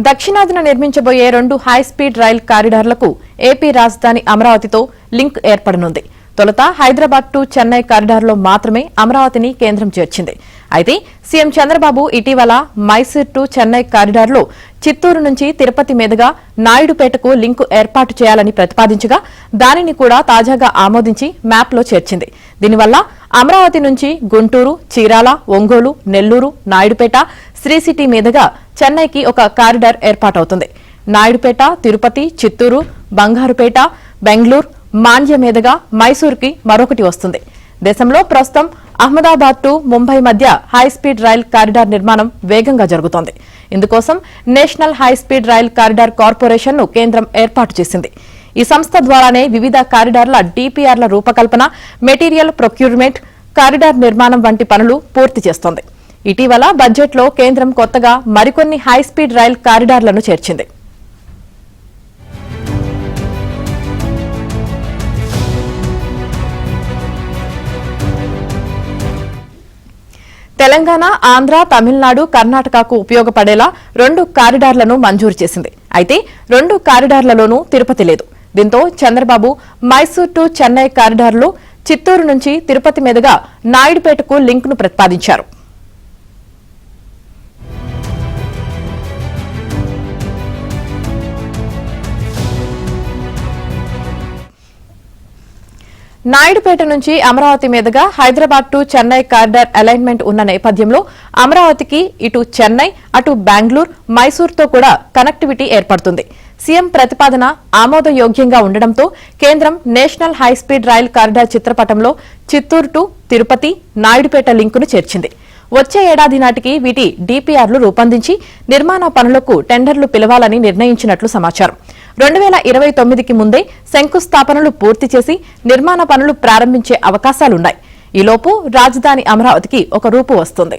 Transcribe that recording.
దక్షిణాదిన నిర్మించబోయే 2 high speed rail కారిడార్లకు AP రాజధాని అమరావతితో link ఏర్పడనుంది. తొలుత హైదరాబాద్ టు చెన్నై కారిడార్లో మాత్రమే అమరావతిని కేంద్రం చేర్చింది. అయితే సీఎం చంద్రబాబు ఇటీవల మైసూర్ టు చెన్నై కారిడార్లో చిత్తూరు నుంచి తిరుపతి మీదుగా నాయుడుపేటకు లింకు ఏర్పాటు చేయాలని ప్రతిపాదించగా దానిని కూడా తాజాగా ఆమోదించి మ్యాప్లో చేర్చింది. దీనివల్ల అమరావతి నుంచి గుంటూరు, చీరాల, ఒంగోలు, నెల్లూరు, నాయుడుపేట, శ్రీ సిటీ మీదుగా చెన్నైకి ఒక కారిడార్ ఏర్పాటవుతుంది. నాయుడుపేట, తిరుపతి, చిత్తూరు, బంగారుపేట, బెంగళూరు, మాండ్య మీదుగా మైసూరుకి మరొకటి వస్తుంది. దేశంలో ప్రస్తుతం అహ్మదాబాద్ టు ముంబై మధ్య హై స్పీడ్ రైల్ కారిడార్ నిర్మాణం వేగంగా జరుగుతోంది. ఇందుకోసం national high speed rail corridor corporation ను కేంద్రం ఏర్పాటు చేసింది. ఈ సంస్థ ద్వారానే వివిధ కారిడార్ల డీపీఆర్ల రూపకల్పన, మెటీరియల్ ప్రొక్యూర్మెంట్, కారిడార్ నిర్మాణం వంటి పనులు పూర్తి చేస్తోంది. ఇటీవల బడ్జెట్లో కేంద్రం కొత్తగా మరికొన్ని హై స్పీడ్ రైల్ కారిడార్లను చేర్చింది. తెలంగాణ, ఆంధ్ర, తమిళనాడు, కర్ణాటకకు ఉపయోగపడేలా 2 కారిడార్లను మంజూరు చేసింది. అయితే 2 కారిడార్లలోనూ తిరుపతి లేదు. దీంతో చంద్రబాబు మైసూర్ టు చెన్నై కారిడార్లో చిత్తూరు నుంచి తిరుపతి మీదుగా నాయుడుపేటకు లింక్ను ప్రతిపాదించారు. నాయుడుపేట నుంచి అమరావతి మీదుగా Hyderabad to Chennai corridor alignment ఉన్న నేపథ్యంలో అమరావతికి ఇటు చెన్నై, అటు బెంగళూరు, మైసూర్తో కూడా కనెక్టివిటీ ఏర్పడుతుంది. సీఎం ప్రతిపాదన ఆమోదయోగ్యంగా ఉండడంతో కేంద్రం నేషనల్ హైస్పీడ్ రైల్ కారిడార్ చిత్రపటంలో చిత్తూరు టు తిరుపతి, నాయుడుపేట లింకును చేర్చింది. వచ్చే ఏడాది నాటికి వీటి డీపీఆర్లు రూపొందించి నిర్మాణ పనులకు టెండర్లు పిలవాలని నిర్ణయించినట్లు సమాచారం. 2029కి ముందే శంకుస్థాపనలు పూర్తి చేసి నిర్మాణ పనులు ప్రారంభించే అవకాశాలున్నాయి. ఈలోపు రాజధాని అమరావతికి ఒక రూపు వస్తుంది.